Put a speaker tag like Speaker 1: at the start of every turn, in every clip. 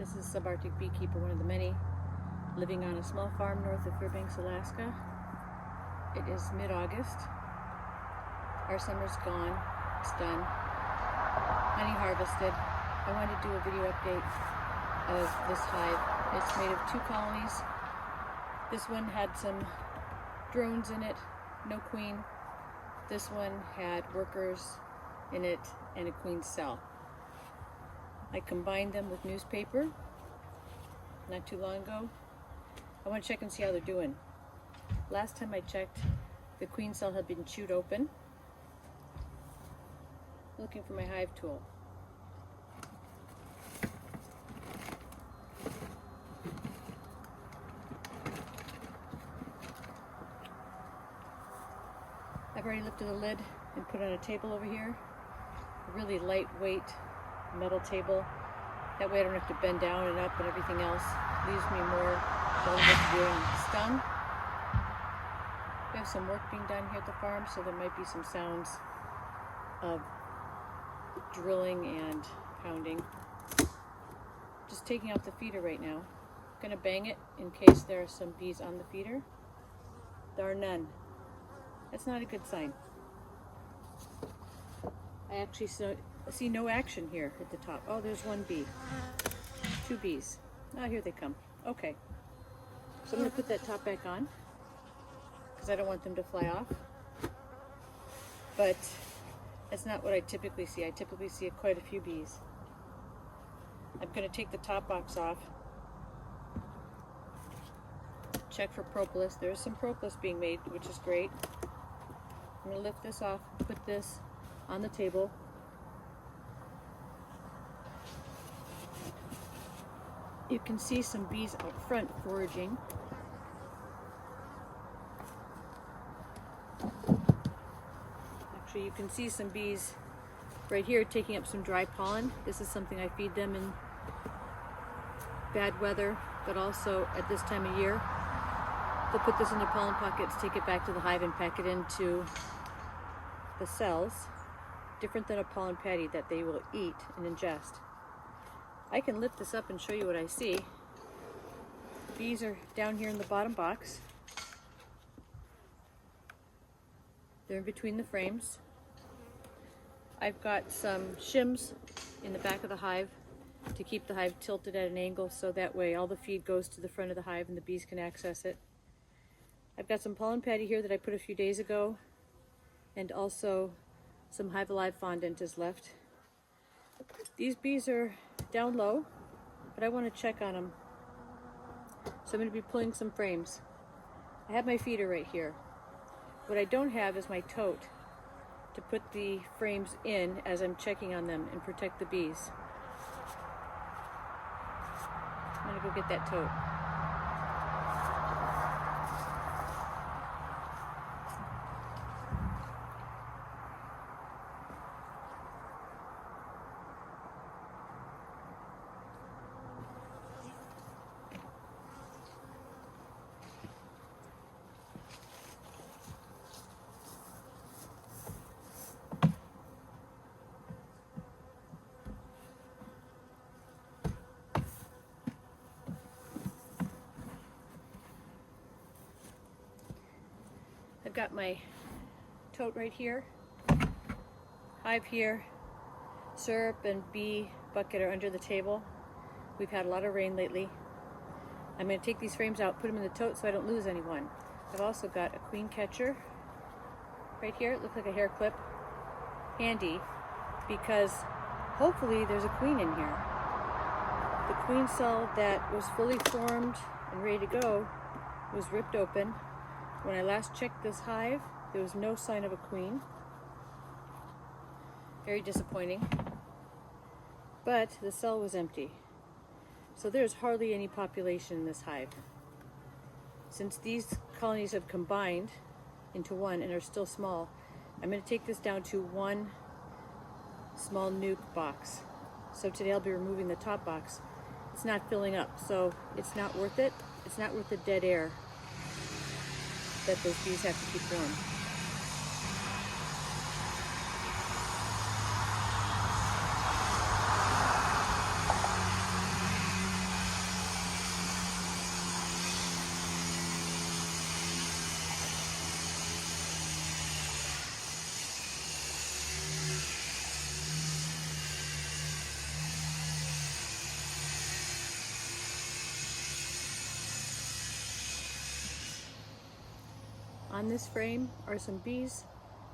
Speaker 1: This is a subarctic beekeeper, one of the many, living on a small farm north of Fairbanks, Alaska. It is mid-August. Our summer's gone. It's done. Honey harvested. I wanted to do a video update of this hive. It's made of 2 colonies. This one had some drones in it, no queen. This one had workers in it and a queen cell. I combined them with newspaper not too long ago. I want to check and see how they're doing. Last time I checked, the queen cell had been chewed open. Looking for my hive tool. I've already lifted the lid and put it on a table over here. A really lightweight metal table. That way I don't have to bend down and up and everything else. Leaves me more vulnerable to being stung. We have some work being done here at the farm, so there might be some sounds of drilling and pounding. Just taking out the feeder right now. I'm gonna bang it in case there are some bees on the feeder. There are none. That's not a good sign. I actually see no action here at the top. Oh, there's 1 bee. 2 bees. Oh, here they come. Okay. So I'm going to put that top back on because I don't want them to fly off. But that's not what I typically see. I typically see quite a few bees. I'm going to take the top box off. Check for propolis. There's some propolis being made, which is great. I'm going to lift this off, put this on the table. You can see some bees out front foraging. Actually, you can see some bees right here taking up some dry pollen. This is something I feed them in bad weather, but also at this time of year. They'll put this in their pollen pockets, take it back to the hive and pack it into the cells, different than a pollen patty that they will eat and ingest. I can lift this up and show you what I see. Bees are down here in the bottom box. They're in between the frames. I've got some shims in the back of the hive to keep the hive tilted at an angle so that way all the feed goes to the front of the hive and the bees can access it. I've got some pollen patty here that I put a few days ago, and also some Hive Alive fondant is left. These bees are down low, but I want to check on them. So I'm going to be pulling some frames. I have my feeder right here. What I don't have is my tote to put the frames in as I'm checking on them and protect the bees. I'm going to go get that tote. I've got my tote right here, hive here, syrup and bee bucket are under the table. We've had a lot of rain lately. I'm going to take these frames out, put them in the tote so I don't lose anyone. I've also got a queen catcher right here. It looks like a hair clip. Handy because hopefully there's a queen in here. The queen cell that was fully formed and ready to go was ripped open. When I last checked this hive, there was no sign of a queen. Very disappointing. But the cell was empty. So there's hardly any population in this hive. Since these colonies have combined into one and are still small, I'm going to take this down to 1 small nuke box. So today I'll be removing the top box. It's not filling up, so it's not worth it. It's not worth the dead air that those bees have to keep warm. On this frame are some bees.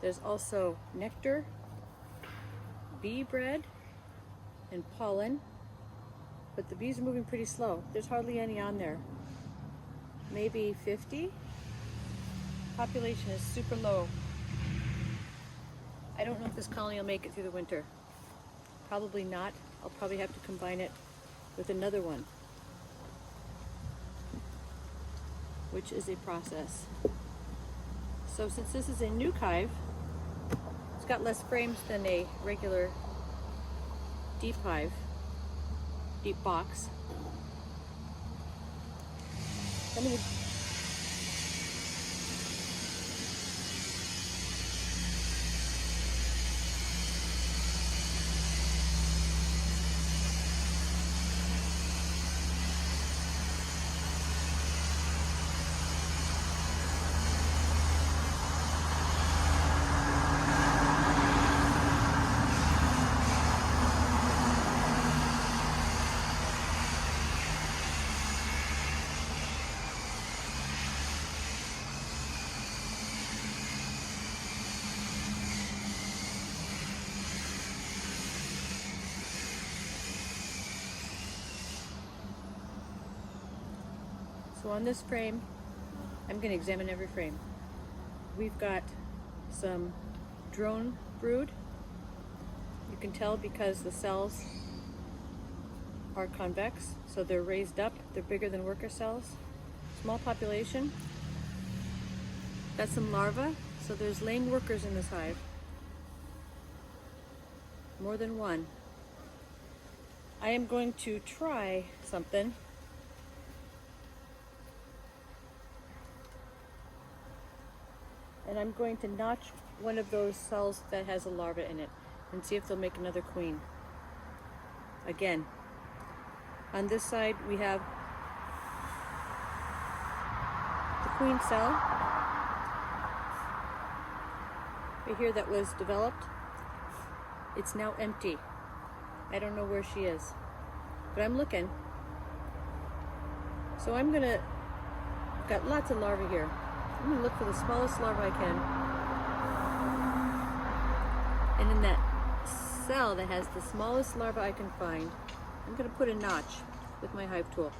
Speaker 1: There's also nectar, bee bread, and pollen. But the bees are moving pretty slow. There's hardly any on there. Maybe 50. Population is super low. I don't know if this colony will make it through the winter. Probably not. I'll probably have to combine it with another one, which is a process. So since this is a new hive, it's got less frames than a regular deep hive, deep box. I'm gonna So on this frame, I'm going to examine every frame. We've got some drone brood. You can tell because the cells are convex, so they're raised up. They're bigger than worker cells. Small population. Got some larvae, so there's laying workers in this hive. More than one. I am going to try something. And I'm going to notch one of those cells that has a larva in it and see if they'll make another queen. Again, on this side we have the queen cell right here that was developed. It's now empty. I don't know where she is, but I'm looking. So I'm gonna, got lots of larvae here. I'm going to look for the smallest larva I can. And in that cell that has the smallest larva I can find, I'm going to put a notch with my hive tool.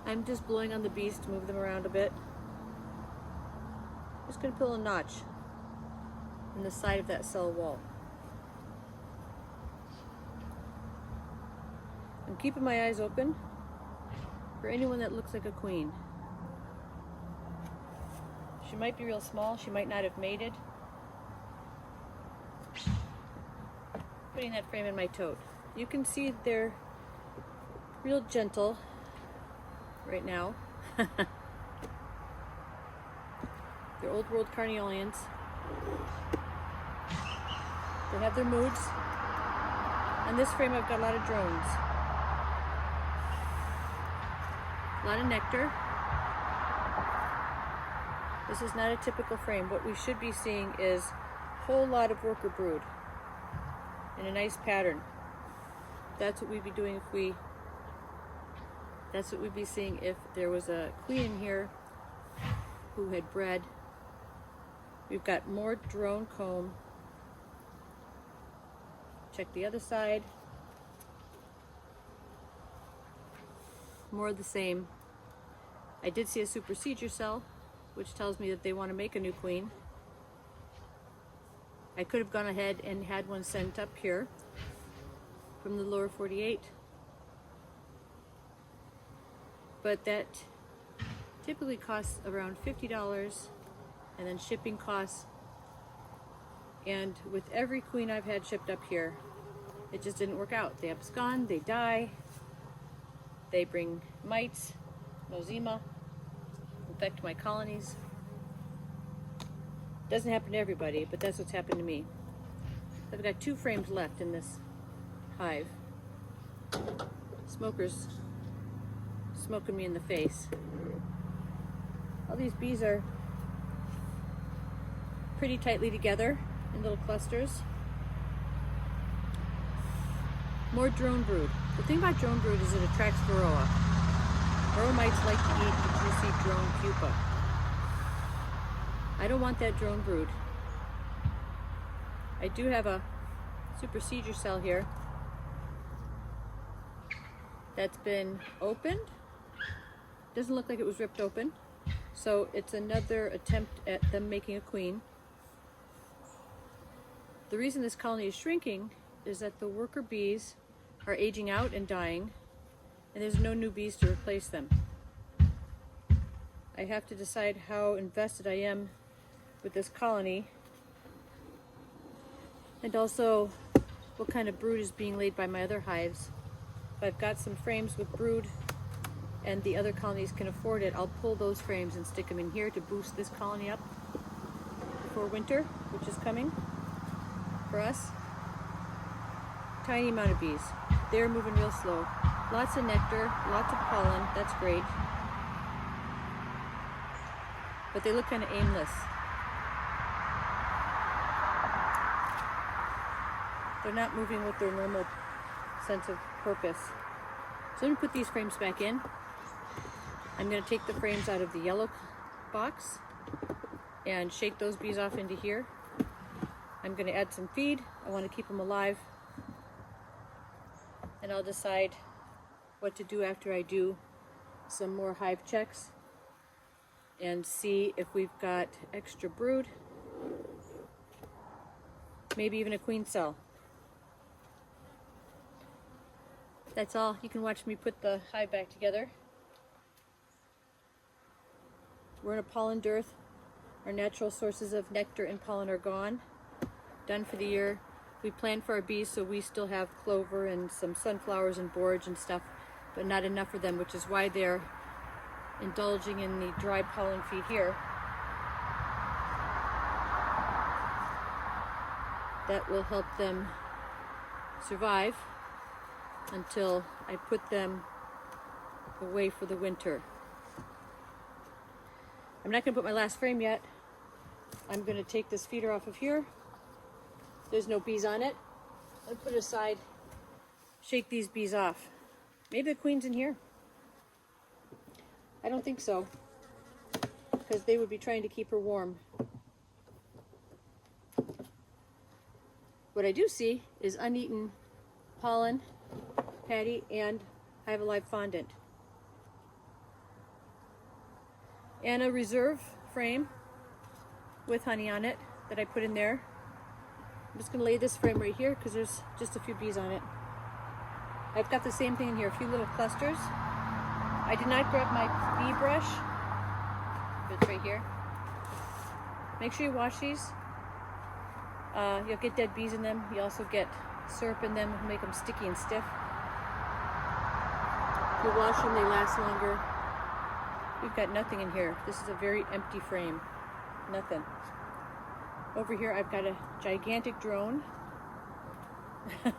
Speaker 1: I'm just blowing on the bees to move them around a bit. Just going to put a notch in the side of that cell wall. I'm keeping my eyes open for anyone that looks like a queen. She might be real small, she might not have mated. Putting that frame in my tote. You can see they're real gentle right now. They're old world carnioleans. They have their moods. On this frame I've got a lot of drones. A lot of nectar. This is not a typical frame. What we should be seeing is a whole lot of worker brood in a nice pattern. That's what we'd be doing if we, that's what we'd be seeing if there was a queen in here who had bred. We've got more drone comb. Check the other side. More of the same. I did see a supersedure cell, which tells me that they want to make a new queen. I could have gone ahead and had one sent up here from the lower 48, but that typically costs around $50, and then shipping costs. And with every queen I've had shipped up here, it just didn't work out. They abscond, they die, they bring mites, nosema, infect my colonies. Doesn't happen to everybody, but that's what's happened to me. I've got 2 frames left in this hive. Smokers smoking me in the face. All these bees are pretty tightly together in little clusters. More drone brood. The thing about drone brood is it attracts varroa. Bromites like to eat the juicy drone pupa. I don't want that drone brood. I do have a supersedure cell here that's been opened. Doesn't look like it was ripped open. So it's another attempt at them making a queen. The reason this colony is shrinking is that the worker bees are aging out and dying, and there's no new bees to replace them. I have to decide how invested I am with this colony, and also what kind of brood is being laid by my other hives. If I've got some frames with brood and the other colonies can afford it, I'll pull those frames and stick them in here to boost this colony up before winter, which is coming for us. Tiny amount of bees. They're moving real slow. Lots of nectar, lots of pollen, that's great. But they look kind of aimless. They're not moving with their normal sense of purpose. So I'm going to put these frames back in. I'm going to take the frames out of the yellow box and shake those bees off into here. I'm going to add some feed. I want to keep them alive. And I'll decide what to do after I do some more hive checks and see if we've got extra brood, maybe even a queen cell. That's all. You can watch me put the hive back together. We're in a pollen dearth. Our natural sources of nectar and pollen are gone. Done for the year. We planned for our bees, so we still have clover and some sunflowers and borage and stuff, but not enough for them, which is why they're indulging in the dry pollen feed here. That will help them survive until I put them away for the winter. I'm not going to put my last frame yet. I'm going to take this feeder off of here. There's no bees on it. I'll put it aside, shake these bees off. Maybe the queen's in here. I don't think so, because they would be trying to keep her warm. What I do see is uneaten pollen, patty, and Hive Alive fondant. And a reserve frame with honey on it that I put in there. I'm just going to lay this frame right here because there's just a few bees on it. I've got the same thing in here, a few little clusters. I did not grab my bee brush, but it's right here. Make sure you wash these. You'll get dead bees in them. You also get syrup in them, make them sticky and stiff. If you wash them, they last longer. We've got nothing in here. This is a very empty frame. Nothing. Over here I've got a gigantic drone. And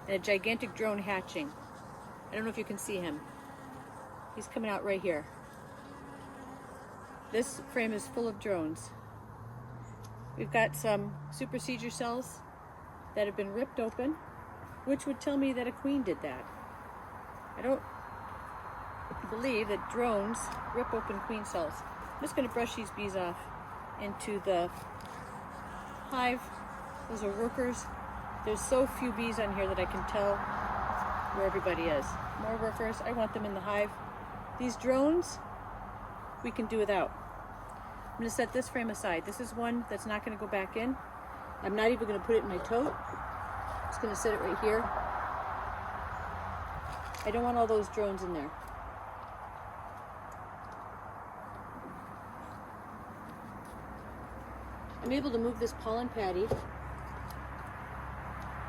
Speaker 1: a gigantic drone hatching. I don't know if you can see him. He's coming out right here. This frame is full of drones. We've got some supersedure cells that have been ripped open, which would tell me that a queen did that. I don't believe that drones rip open queen cells. I'm just going to brush these bees off into the hive. Those are workers. There's so few bees on here that I can tell where everybody is. More workers. I want them in the hive. These drones, we can do without. I'm going to set this frame aside. This is one that's not going to go back in. I'm not even going to put it in my tote. I'm just going to set it right here. I don't want all those drones in there. I'm able to move this pollen patty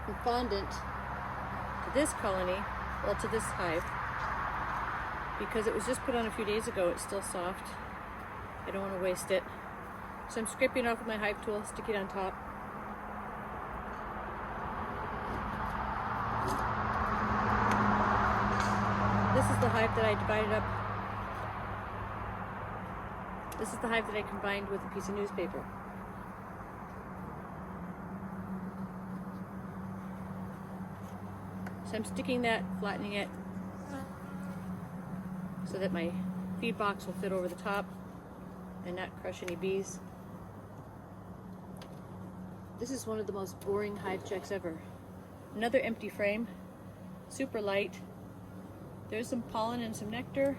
Speaker 1: and fondant to this colony, well, to this hive, because it was just put on a few days ago. It's still soft. I don't want to waste it. So I'm scraping it off with my hive tool, stick it on top. This is the hive that I divided up. This is the hive that I combined with a piece of newspaper. So I'm sticking that, flattening it, so that my feed box will fit over the top and not crush any bees. This is one of the most boring hive checks ever. Another empty frame, super light. There's some pollen and some nectar.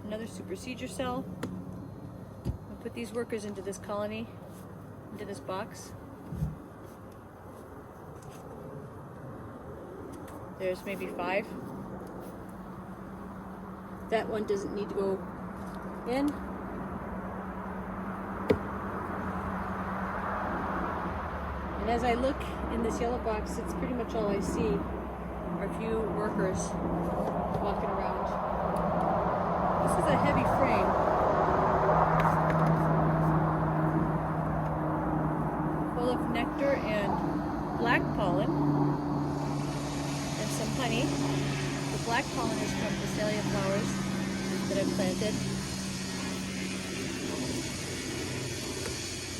Speaker 1: Another supersedure cell. I'll put these workers into this colony, into this box. There's maybe 5. That one doesn't need to go in. And as I look in this yellow box, it's pretty much all I see are a few workers walking around. This is a heavy frame. Full of nectar and black pollen and some honey. The black pollen is from Visalia flowers that I've planted.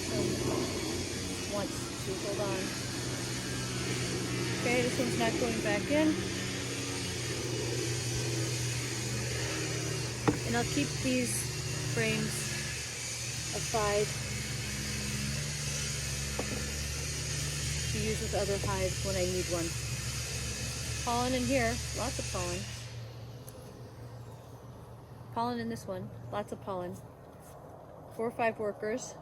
Speaker 1: So once. Hold on. Okay, this one's not going back in. And I'll keep these frames aside to use with other hives when I need one. Pollen in here, lots of pollen. Pollen in this one, lots of pollen. 4 or 5 workers.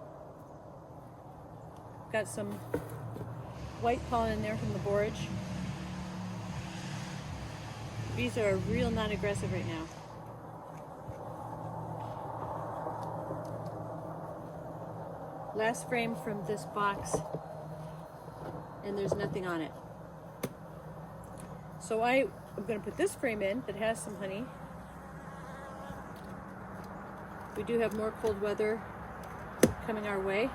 Speaker 1: Got some white pollen in there from the borage. Bees are real non-aggressive right now. Last frame from this box, and there's nothing on it. So I'm going to put this frame in that has some honey. We do have more cold weather coming our way.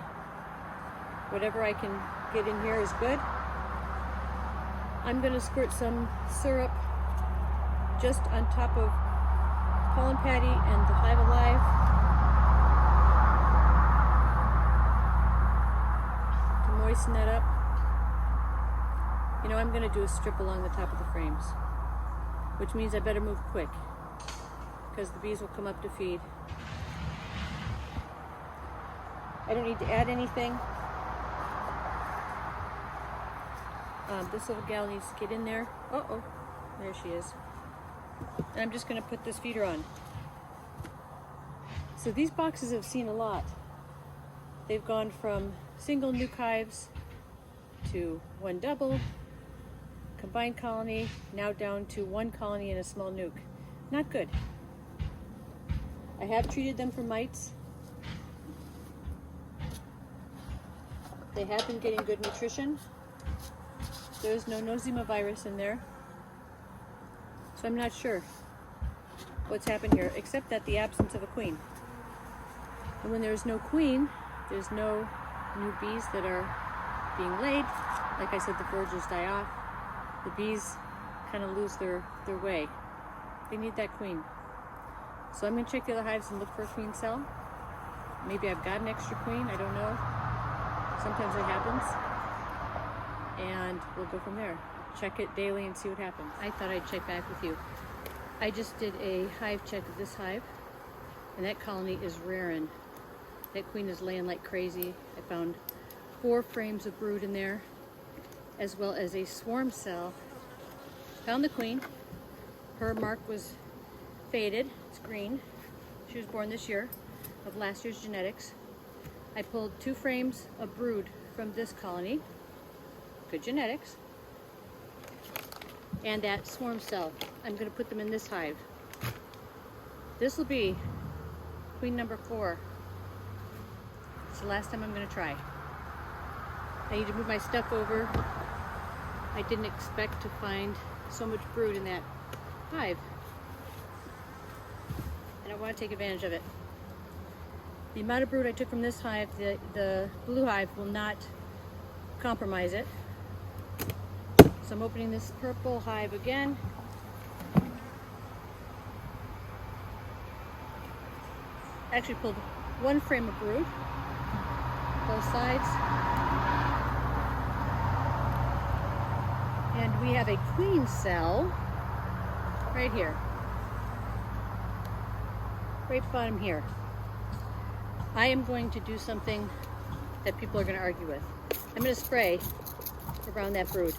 Speaker 1: Whatever I can get in here is good. I'm going to squirt some syrup just on top of pollen patty and the hive alive. To moisten that up. You know, I'm going to do a strip along the top of the frames, which means I better move quick because the bees will come up to feed. I don't need to add anything. This little gal needs to get in there. Uh-oh, there she is. And I'm just going to put this feeder on. So these boxes have seen a lot. They've gone from single nuke hives to 1 double, combined colony, now down to 1 colony and a small nuke. Not good. I have treated them for mites. They have been getting good nutrition. There's no nosema virus in there. So I'm not sure what's happened here, except that the absence of a queen. And when there's no queen, there's no new bees that are being laid. Like I said, the foragers die off. The bees kind of lose their way. They need that queen. So I'm going to check the other hives and look for a queen cell. Maybe I've got an extra queen, I don't know. Sometimes it happens. And we'll go from there. Check it daily and see what happens. I thought I'd check back with you. I just did a hive check of this hive, and that colony is raring. That queen is laying like crazy. I found 4 frames of brood in there, as well as a swarm cell. Found the queen. Her mark was faded. It's green. She was born this year, of last year's genetics. I pulled 2 frames of brood from this colony. Good genetics. And that swarm cell. I'm going to put them in this hive. This will be queen number 4. It's the last time I'm going to try. I need to move my stuff over. I didn't expect to find so much brood in that hive. And I want to take advantage of it. The amount of brood I took from this hive, the blue hive, will not compromise it. So I'm opening this purple hive again. Actually pulled 1 frame of brood, both sides. And we have a queen cell right here. right bottom here. I am going to do something that people are going to argue with. I'm going to spray around that brood.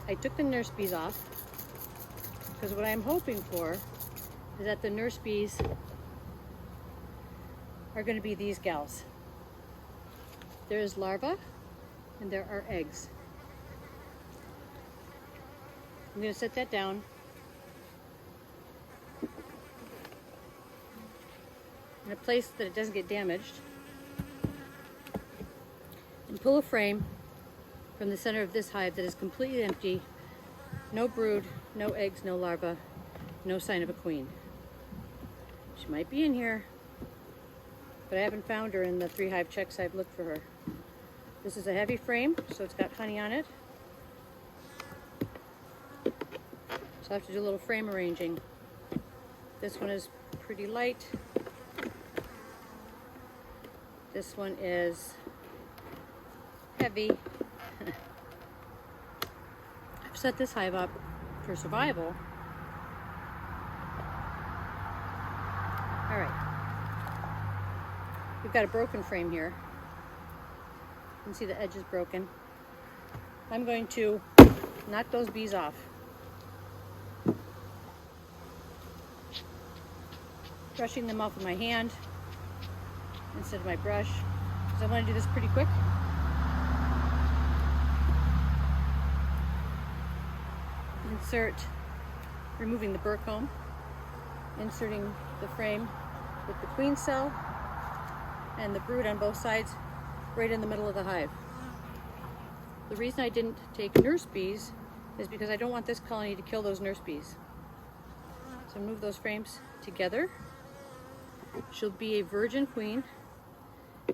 Speaker 1: I took the nurse bees off because what I'm hoping for is that the nurse bees are going to be these gals. There is larva and there are eggs. I'm going to set that down in a place that it doesn't get damaged, and pull a frame from the center of this hive that is completely empty. No brood, no eggs, no larva, no sign of a queen. She might be in here, but I haven't found her in the 3 hive checks I've looked for her. This is a heavy frame, so it's got honey on it. So I have to do a little frame arranging. This one is pretty light. This one is heavy. I've set this hive up for survival. All right. We've got a broken frame here. You can see the edge is broken. I'm going to knock those bees off. Brushing them off with my hand instead of my brush, because I want to do this pretty quick. Insert, removing the burr comb, inserting the frame with the queen cell and the brood on both sides right in the middle of the hive. The reason I didn't take nurse bees is because I don't want this colony to kill those nurse bees. So move those frames together. She'll be a virgin queen.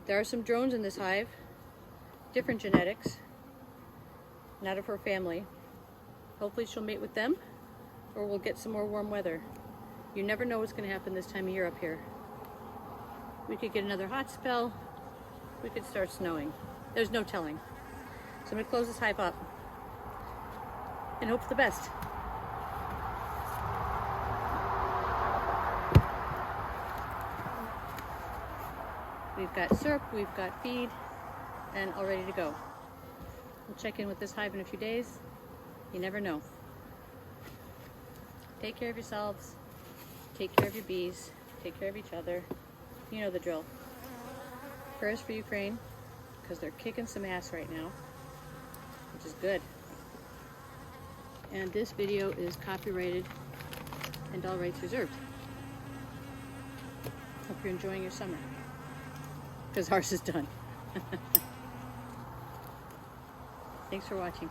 Speaker 1: There are some drones in this hive, different genetics, not of her family. Hopefully she'll mate with them, or we'll get some more warm weather. You never know what's going to happen this time of year up here. We could get another hot spell. We could start snowing. There's no telling. So I'm going to close this hive up and hope for the best. We've got syrup, we've got feed, and all ready to go. We'll check in with this hive in a few days. You never know. Take care of yourselves. Take care of your bees. Take care of each other. You know the drill. Prayers for Ukraine, because they're kicking some ass right now, which is good. And this video is copyrighted and all rights reserved. Hope you're enjoying your summer, because ours is done. Thanks for watching.